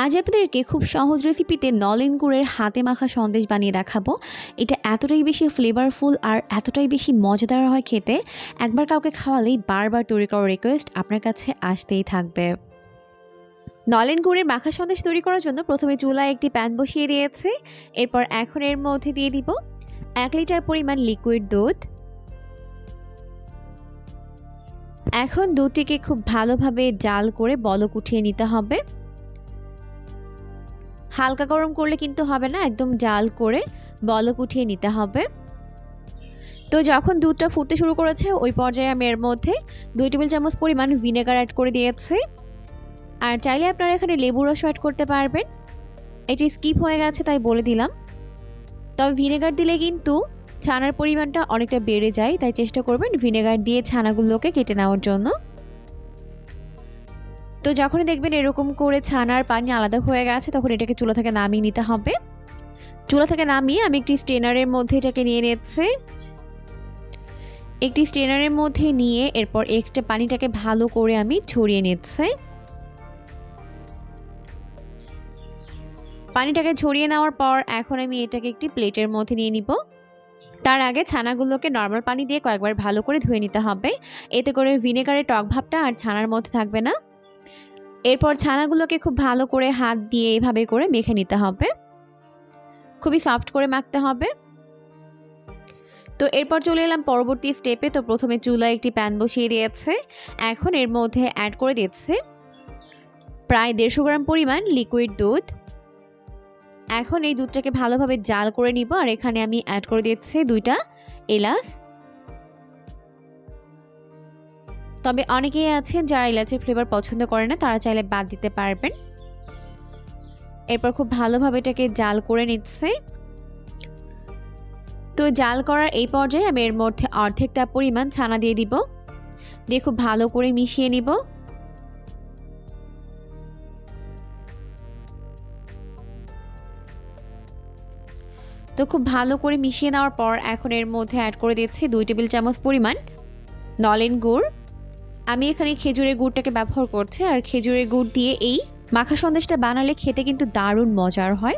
আজ আপনাদেরকে খুব সহজ রেসিপিতে নলেন গুড়ের হাতে মাখা সন্দেশ বানিয়ে দেখাবো। এটা এতটাই বেশি ফ্লেভারফুল আর এতটাই বেশি মজাদার হয় খেতে, একবার কাউকে খাওয়ালেই বারবার তৈরি করার রিকোয়েস্ট আপনার কাছে আসতেই থাকবে। নলেন গুড়ের মাখা সন্দেশ তৈরি করার জন্য প্রথমে চুলায় একটি প্যান বসিয়ে দিয়েছি। এরপর এখন এর মধ্যে দিয়ে দিব 1 লিটার পরিমাণ লিকুইড দুধ। এখন দুধটিকে খুব ভালোভাবে জাল করে বলক উঠিয়ে নিতে হবে। হালকা গরম করলে কিন্তু হবে না, একদম জাল করে বলক উঠিয়ে নিতে হবে। তো যখন দুধটা ফুটতে শুরু করেছে ওই পর্যায়ে আমি এর মধ্যে 2 টেবিল চামচ পরিমাণ ভিনেগার অ্যাড করে দিয়েছি। আর চাইলে আপনারা এখানে লেবুর রস অ্যাড করতে পারবেন, এটি স্কিপ হয়ে গেছে তাই বলে দিলাম। তবে ভিনেগার দিলে কিন্তু ছানার পরিমাণটা অনেকটা বেড়ে যায়, তাই চেষ্টা করবেন ভিনেগার দিয়ে ছানাগুলোকে কেটে নেওয়ার জন্য। তো যখনই দেখবেন এরকম করে ছানার পানি আলাদা হয়ে গেছে তখন এটাকে চুলা থেকে নামিয়ে নিতে হবে। চুলা থেকে নামিয়ে আমি একটি স্ট্রেনারের মধ্যে এটাকে নিয়ে নিচ্ছি। একটি স্ট্রেনারের মধ্যে নিয়ে এরপর এক্সট্রা পানিটাকে ভালো করে আমি ছড়িয়ে নিচ্ছি। পানিটাকে ছড়িয়ে নেওয়ার পর এখন আমি এটাকে একটি প্লেটের মধ্যে নিয়ে নিব। তার আগে ছানাগুলোকে নর্মাল পানি দিয়ে কয়েকবার ভালো করে ধুয়ে নিতে হবে, এতে করে ভিনেগারের টক ভাবটা আর ছানার মধ্যে থাকবে না। এরপর ছানাগুলোকে খুব ভালো করে হাত দিয়ে এভাবে করে মেখে নিতে হবে, খুবই সফট করে মাখতে হবে। তো এরপর চলে এলাম পরবর্তী স্টেপে। তো প্রথমে চুলায় একটি প্যান বসিয়ে দিয়েছে, এখন এর মধ্যে অ্যাড করে দিচ্ছে প্রায় 150 গ্রাম পরিমাণ লিকুইড দুধ। এখন এই দুধটাকে ভালোভাবে জাল করে নিব। আর এখানে আমি অ্যাড করে দিচ্ছি 2টা এলাচ। তবে অনেকেই আছেন যারা এলাচের ফ্লেভার পছন্দ করে না, তারা চাইলে বাদ দিতে পারবেন। এরপর খুব ভালোভাবে এটাকে জাল করে নিচ্ছে। তো জাল করার এই পর্যায়ে আমি এর মধ্যে অর্ধেকটা পরিমাণ ছানা দিয়ে দিব, দিয়ে খুব ভালো করে মিশিয়ে নিব। তো খুব ভালো করে মিশিয়ে নেওয়ার পর এখন এর মধ্যে অ্যাড করে দিচ্ছি 2 টেবিল চামচ পরিমাণ নলেন গুড়। আমি এখানে খেজুরের গুড়টাকে ব্যবহার করছি, আর খেজুরের গুড় দিয়ে এই মাখা সন্দেশটা বানালে খেতে কিন্তু দারুণ মজার হয়।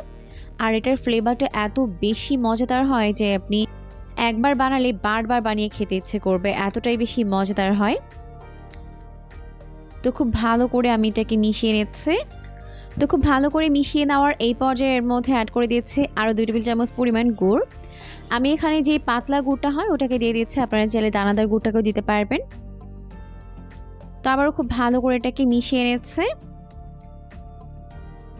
আর এটার ফ্লেভারটা এত বেশি মজাদার হয় যে আপনি একবার বানালে বারবার বানিয়ে খেতে ইচ্ছে করবে, এতটাই বেশি মজাদার হয়। তো খুব ভালো করে আমি এটাকে মিশিয়ে নিচ্ছি। তো খুব ভালো করে মিশিয়ে নেওয়ার এই পর্যায়ে এর মধ্যে অ্যাড করে দিচ্ছি আরও 2 টেবিল চামচ পরিমাণ গুড়। আমি এখানে যে পাতলা গুড়টা হয় ওটাকে দিয়ে দিচ্ছি, আপনারা চাইলে দানাদার গুড়টাকেও দিতে পারবেন। তো আবারও খুব ভালো করে এটাকে মিশিয়ে নিচ্ছে।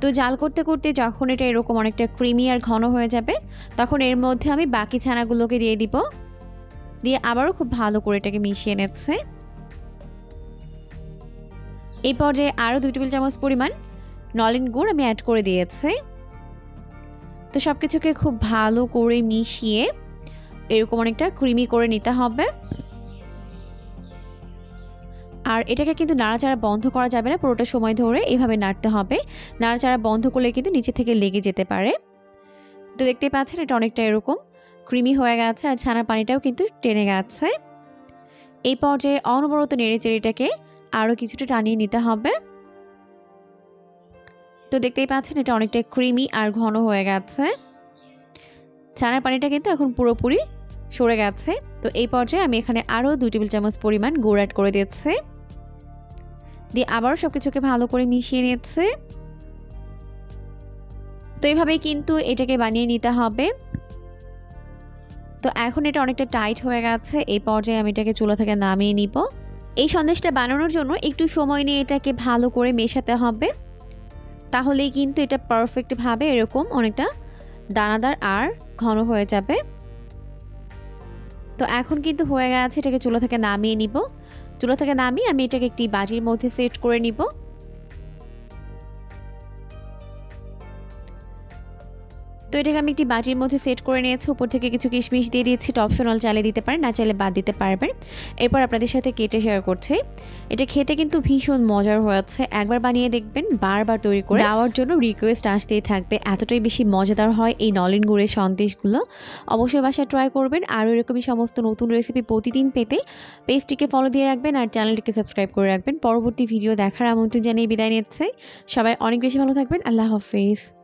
তো জাল করতে করতে যখন এটা এরকম অনেকটা ক্রিমি আর ঘন হয়ে যাবে তখন এর মধ্যে আমি বাকি ছানাগুলোকে দিয়ে দিব, দিয়ে আবারও খুব ভালো করে এটাকে মিশিয়ে নিচ্ছে। এই পর্যায়ে আরও 2 টেবিল চামচ পরিমাণ নলেন গুড় আমি অ্যাড করে দিয়েছি। তো সব কিছুকে খুব ভালো করে মিশিয়ে এরকম অনেকটা ক্রিমি করে নিতে হবে। আর এটাকে কিন্তু নাড়াচাড়া বন্ধ করা যাবে না, পুরোটা সময় ধরে এভাবে নাড়তে হবে। নাড়াচাড়া বন্ধ করলে কিন্তু নিচে থেকে লেগে যেতে পারে। তো দেখতে পাচ্ছেন এটা অনেকটা এরকম ক্রিমি হয়ে গেছে আর ছানার পানিটাও কিন্তু টেনে গেছে। এই পর্যায়ে অনবরত নেড়েচেড়ে এটাকে আরও কিছুটা টানিয়ে নিতে হবে। তো দেখতেই পাচ্ছেন এটা অনেকটা ক্রিমি আর ঘন হয়ে গেছে, ছানার পানিটা কিন্তু এখন পুরোপুরি সরে গেছে। তো এই পর্যায়ে আমি এখানে আরও 2 টেবিল চামচ পরিমাণ গুড় অ্যাড করে দিচ্ছি, দিয়ে আবারও সব কিছুকে ভালো করে মিশিয়ে নিচ্ছে। তো এইভাবেই কিন্তু এটাকে বানিয়ে নিতে হবে। তো এখন এটা অনেকটা টাইট হয়ে গেছে, এই পর্যায়ে আমি এটাকে চুলা থেকে নামিয়ে নিব। এই সন্দেশটা বানানোর জন্য একটু সময় নিয়ে এটাকে ভালো করে মেশাতে হবে, তাহলেই কিন্তু এটা পারফেক্টভাবে এরকম অনেকটা দানাদার আর ঘন হয়ে যাবে। তো এখন কিন্তু হয়ে গেছে, এটাকে চুলা থেকে নামিয়ে নিব। চুলা থেকে নামিয়ে আমি এটাকে একটি বাটির মধ্যে সেট করে নিব। তো এটাকে আমি একটি বাটির মধ্যে সেট করে নিয়েছি। উপর থেকে কিছু কিশমিশ দিয়ে দিয়েছি। এটা অপশনাল, চাইলে দিতে পারেন, না চাইলে বাদ দিতে পারবেন। এরপর আপনাদের সাথে কেটে শেয়ার করছি। এটা খেতে কিন্তু ভীষণ মজার হয়েছে। একবার বানিয়ে দেখবেন, বারবার তৈরি করে দেওয়ার জন্য রিকোয়েস্ট আসতেই থাকবে। এতটাই বেশি মজাদার হয় এই নলেন গুড়ের সন্দেশগুলো। অবশ্যই বাসায় ট্রাই করবেন। আরও এরকমই সমস্ত নতুন রেসিপি প্রতিদিন পেতে পেজটিকে ফলো দিয়ে রাখবেন আর চ্যানেলটিকে সাবস্ক্রাইব করে রাখবেন। পরবর্তী ভিডিও দেখার আমন্ত্রণ জানিয়ে বিদায় নিচ্ছে। সবাই অনেক বেশি ভালো থাকবেন। আল্লাহ হাফেজ।